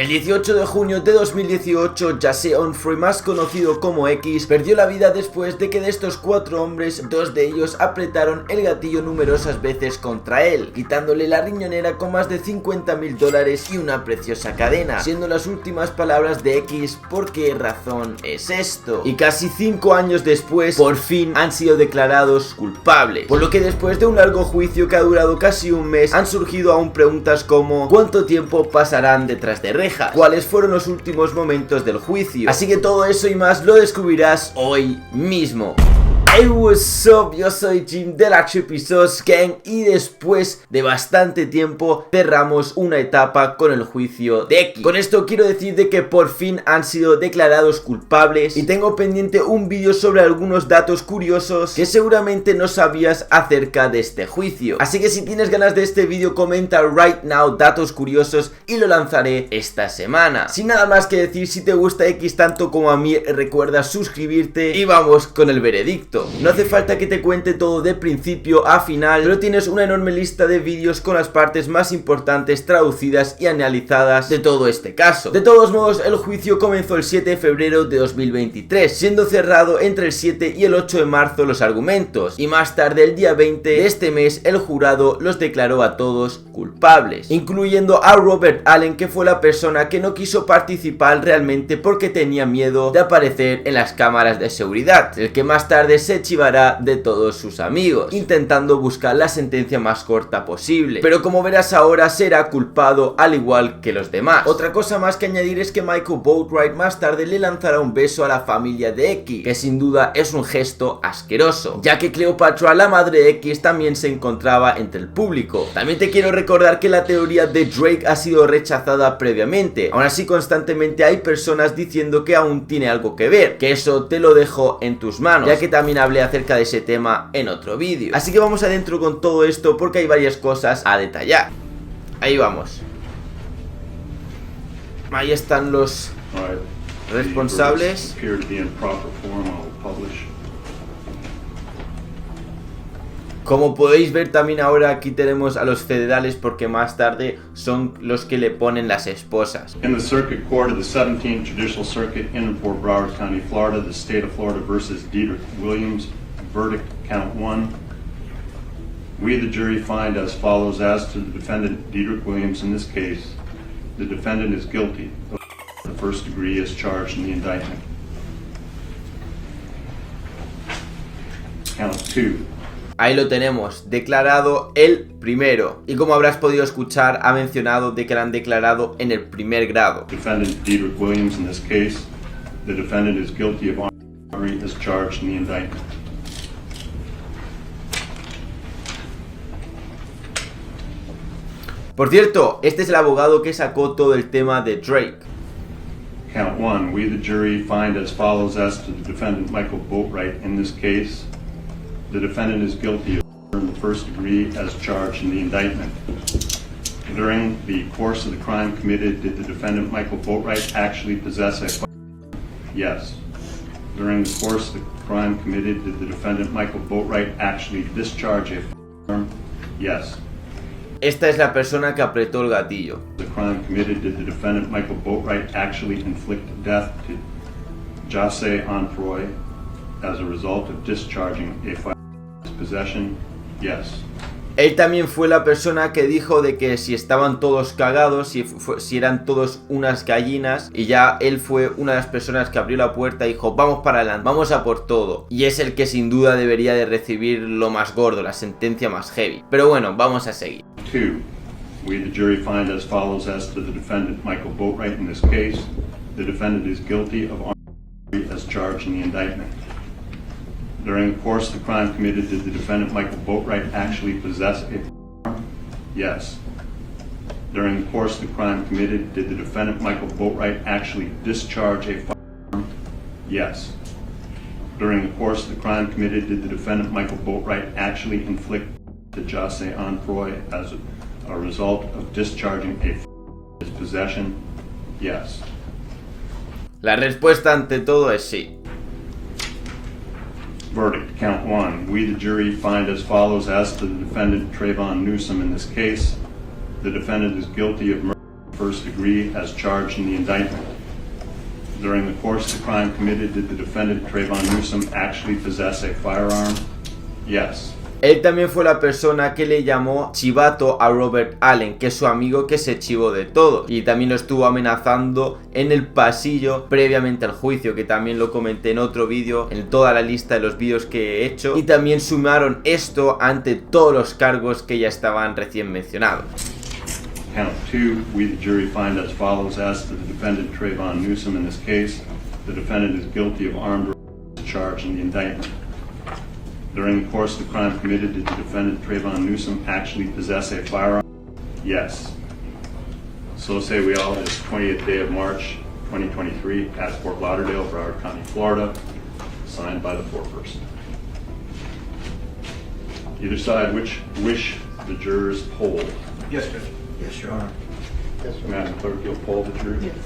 El 18 de junio de 2018, Jesse Onfroy, más conocido como X, perdió la vida después de que de estos 4 hombres, 2 de ellos apretaron el gatillo numerosas veces contra él, quitándole la riñonera con más de $50.000 y una preciosa cadena, siendo las últimas palabras de X: ¿por qué razón es esto? Y casi 5 años después, por fin han sido declarados culpables, por lo que después de un largo juicio que ha durado casi un mes, han surgido aún preguntas como: ¿cuánto tiempo pasarán detrás de rejas? ¿Cuáles fueron los últimos momentos del juicio? Así que todo eso y más lo descubrirás hoy mismo. Hey, what's up? Yo soy Jim de la Trippy Sauce Gang y después de bastante tiempo cerramos una etapa con el juicio de X. Con esto quiero decir de que por fin han sido declarados culpables y tengo pendiente un vídeo sobre algunos datos curiosos que seguramente no sabías acerca de este juicio. Así que si tienes ganas de este vídeo, comenta right now datos curiosos y lo lanzaré esta semana. Sin nada más que decir, si te gusta X tanto como a mí, recuerda suscribirte y vamos con el veredicto. No hace falta que te cuente todo de principio a final, pero tienes una enorme lista de vídeos con las partes más importantes traducidas y analizadas de todo este caso. De todos modos, el juicio comenzó el 7 de febrero de 2023, siendo cerrado entre el 7 y el 8 de marzo los argumentos, y más tarde, el día 20 de este mes, el jurado los declaró a todos culpables, incluyendo a Robert Allen, que fue la persona que no quiso participar realmente porque tenía miedo de aparecer en las cámaras de seguridad, el que más tarde se chivará de todos sus amigos, intentando buscar la sentencia más corta posible, pero como verás ahora, será culpado al igual que los demás. Otra cosa más que añadir es que Michael Boatwright más tarde le lanzará un beso a la familia de X, que sin duda es un gesto asqueroso, ya que Cleopatra, la madre de X, también se encontraba entre el público. También te quiero recordar que la teoría de Drake ha sido rechazada previamente, aún así constantemente hay personas diciendo que aún tiene algo que ver, que eso te lo dejo en tus manos, ya que también hablé acerca de ese tema en otro vídeo. Así que vamos adentro con todo esto porque hay varias cosas a detallar. Ahí vamos. Ahí están los responsables. Como podéis ver también ahora aquí tenemos a los federales, porque más tarde son los que le ponen las esposas. In the Circuit Court of the 17th Judicial Circuit in Fort Broward County, Florida, the state of Florida versus Dedrick Williams, verdict count 1. We, the jury, find as follows: as to the defendant Dedrick Williams in this case, the defendant is guilty of the first degree as charged in the indictment. Count 2. Ahí lo tenemos, declarado el primero. Y como habrás podido escuchar, ha mencionado de que lo han declarado en el primer grado. Defendant Dedrick Williams in this case, the defendant is guilty of armed as charged in the indictment. Por cierto, este es el abogado que sacó todo el tema de Drake. Count 1. We, the jury, find as follows: as to the defendant Michael Boatwright in this case, the defendant is guilty of murder in the first degree as charged in the indictment. During the course of the crime committed, did the defendant Michael Boatwright actually possess a firearm? Yes. During the course of the crime committed, did the defendant Michael Boatwright actually discharge a firearm? Yes. Esta es la persona que apretó el gatillo. The crime committed, did the defendant Michael Boatwright actually inflict death to Jesse Onfroy as a result of discharging a firearm? Possession? Yes. Él también fue la persona que dijo de que si estaban todos cagados, si eran todos unas gallinas, y ya él fue una de las personas que abrió la puerta y dijo: vamos para adelante, vamos a por todo. Y es el que sin duda debería de recibir lo más gordo, la sentencia más heavy. Pero bueno, vamos a seguir. 2. We, the jury, find as follows: as to the defendant Michael Boatwright in this case, the defendant is guilty of armed robbery as charged in the indictment. During the course of the crime committed, did the defendant Michael Boatwright actually possess a firearm? Yes. During the course of the crime committed, did the defendant Michael Boatwright actually discharge a firearm? Yes. During the course of the crime committed, did the defendant Michael Boatwright actually inflict to Jesse Onfroy as a result of discharging a firearm in his possession? Yes. La respuesta ante todo es sí. Verdict, count 1. We, the jury, find as follows: as to the defendant Trayvon Newsom in this case, the defendant is guilty of murder in the first degree as charged in the indictment. During the course of the crime committed, did the defendant, Trayvon Newsom, actually possess a firearm? Yes. Él también fue la persona que le llamó chivato a Robert Allen, que es su amigo que se chivó de todo. Y también lo estuvo amenazando en el pasillo previamente al juicio, que también lo comenté en otro vídeo, en toda la lista de los vídeos que he hecho. Y también sumaron esto ante todos los cargos que ya estaban recién mencionados. Count 2, we the jury find as follows: as to the defendant Trayvon Newsom in this case, the defendant is guilty of armed robbery as charged in the indictment. During the course of the crime committed, did the defendant Trayvon Newsom actually possess a firearm? Yes. So say we all, this 20th day of March 2023 at Fort Lauderdale, Broward County, Florida, signed by the foreperson. Either side, which wish the jurors polled? Yes, Judge. Yes, Your Honor. Yes, sir. Madam Clerk, you'll poll the jury? Yes.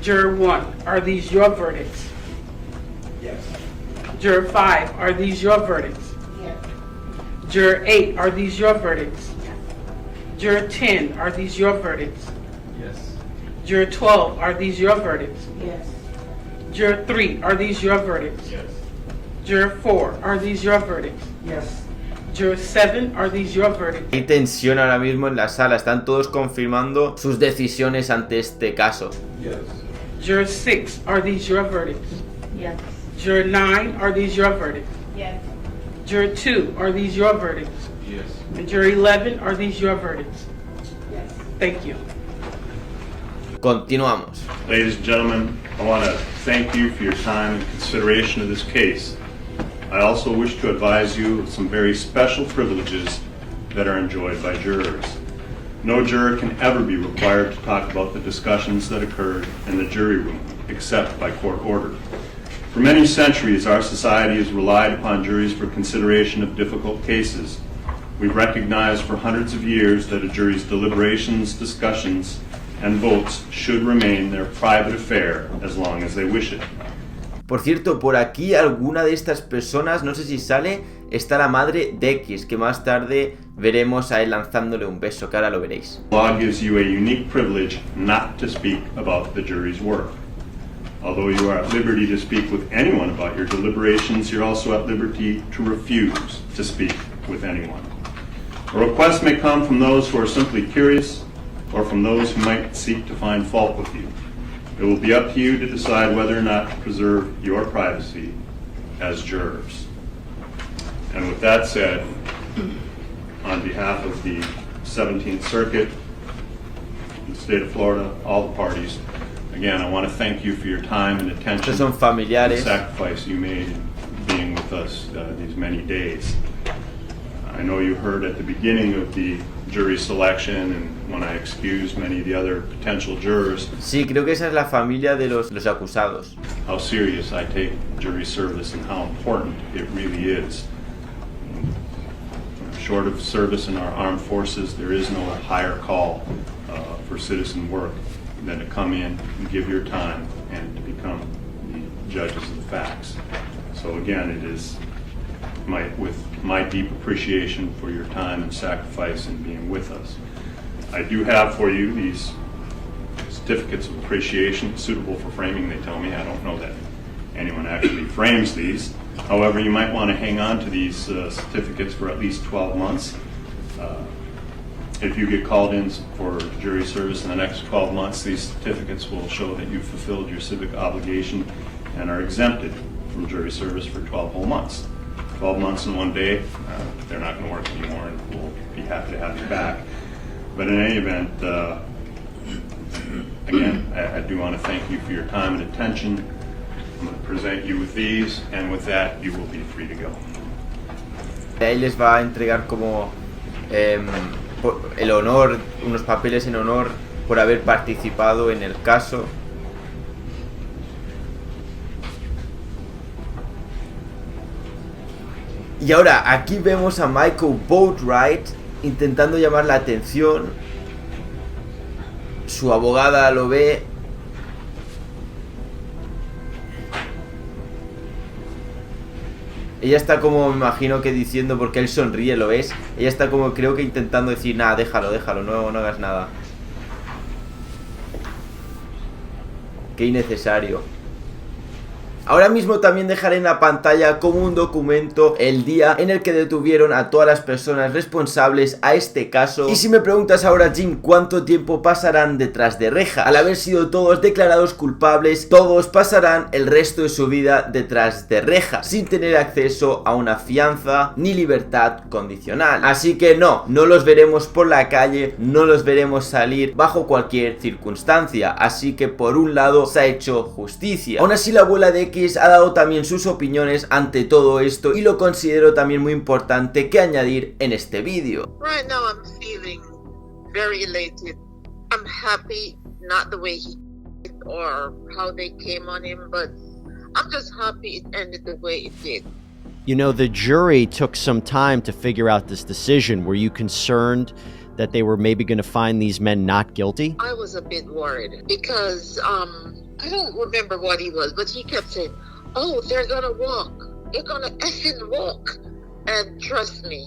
Juror 1, are these your verdicts? Yes. Juror 5, are these your verdicts? Yes. Juror 8, are these your verdicts? Yes. Juror 10, are these your verdicts? Yes. Juror 12, are these your verdicts? Yes. Juror 3, are these your verdicts? Yes. Juror 4, are these your verdicts? Yes. Juror 7, are these your verdicts? Hay tensión ahora mismo en la sala, están todos confirmando sus decisiones ante este caso. Yes. Juror 6, are these your verdicts? Yes. Juror 9, are these your verdicts? Yes. Juror 2, are these your verdicts? Yes. And Juror 11, are these your verdicts? Yes. Thank you. Continuamos. Ladies and gentlemen, I want to thank you for your time and consideration of this case. I also wish to advise you of some very special privileges that are enjoyed by jurors. No juror can ever be required to talk about the discussions that occurred in the jury room, except by court order. For many centuries, our society has relied upon juries for consideration of difficult cases. We've recognized for hundreds of years that a jury's deliberations, discussions, and votes should remain their private affair as long as they wish it. Por cierto, por aquí alguna de estas personas, no sé si sale, está la madre de X, que más tarde veremos a él lanzándole un beso, que ahora lo veréis. The law gives you a unique privilege not to speak about the jury's work. Although you are at liberty to speak with anyone about your deliberations, you're also at liberty to refuse to speak with anyone. A request may come from those who are simply curious or from those who might seek to find fault with you. It will be up to you to decide whether or not to preserve your privacy as jurors. And with that said, on behalf of the 17th Circuit, the state of Florida, all the parties, again, I want to thank you for your time and attention Estos son and familiares. sacrifice you made in being with us these many days. I know you heard at the beginning of the jury selection and when I excused many of the other potential jurors Sí, creo que esa es la familia de los acusados. how serious I take jury service and how important it really is. Short of service in our armed forces, there is no higher call for citizen work than to come in and give your time and to become the judges of the facts. So again, it is with my deep appreciation for your time and sacrifice in being with us. I do have for you these certificates of appreciation suitable for framing, they tell me. I don't know that anyone actually frames these. However, you might want to hang on to these certificates for at least 12 months. If you get called in for jury service in the next 12 months, these certificates will show that you've fulfilled your civic obligation and are exempted from jury service for 12 whole months. 12 months and 1 day, they're not going to work anymore, and we'll be happy to have you back. But in any event, again, I do want to thank you for your time and attention. I'm going to present you with these, and with that, you will be free to go. Ahí les va a entregar como el honor, unos papeles en honor por haber participado en el caso. Y ahora aquí vemos a Michael Boatwright intentando llamar la atención. Su abogada lo ve. Ella está como, me imagino que diciendo, porque él sonríe, ¿lo ves? Ella está como, creo que intentando decir, nada, déjalo, no hagas nada. Qué innecesario. Ahora mismo también dejaré en la pantalla como un documento el día en el que detuvieron a todas las personas responsables a este caso. Y si me preguntas ahora, Jim, ¿cuánto tiempo pasarán detrás de reja? Al haber sido todos declarados culpables, todos pasarán el resto de su vida detrás de reja, sin tener acceso a una fianza ni libertad condicional. Así que no los veremos por la calle, no los veremos salir bajo cualquier circunstancia. Así que por un lado se ha hecho justicia. Aún así, la abuela de X ha dado también sus opiniones ante todo esto y lo considero también muy importante que añadir en este vídeo. Right now I'm feeling very elated. I'm happy, not the way he did or how they came on him, but I'm just happy it ended the way it did. You know, the jury took some time to figure out this decision. Were you concerned that they were maybe going to find these men not guilty? I was a bit worried because I don't remember what he was, but he kept saying, "Oh, they're gonna walk. They're gonna effing walk." And trust me,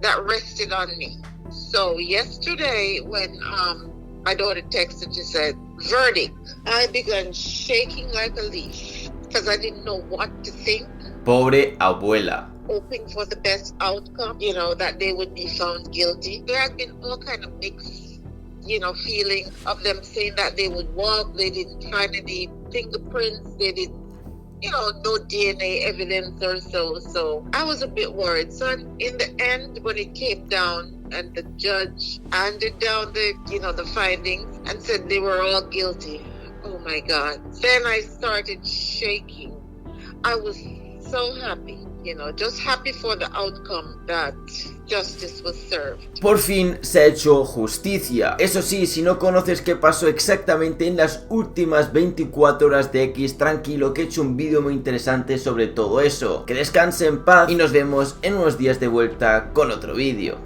that rested on me. So yesterday when my daughter texted, she said, "Verdict," I began shaking like a leaf because I didn't know what to think. Pobre abuela. Hoping for the best outcome, you know, that they would be found guilty. There had been all kind of mixed, feeling of them saying that they would walk, they didn't find any fingerprints, they didn't, no DNA evidence or so. So I was a bit worried. So in the end, when it came down and the judge handed down the findings and said they were all guilty, oh my God. Then I started shaking. I was so happy, just happy for the outcome that justice was served. Por fin se ha hecho justicia. Eso sí, si no conoces qué pasó exactamente en las últimas 24 horas de X, tranquilo que he hecho un vídeo muy interesante sobre todo eso. Que descanse en paz y nos vemos en unos días de vuelta con otro vídeo.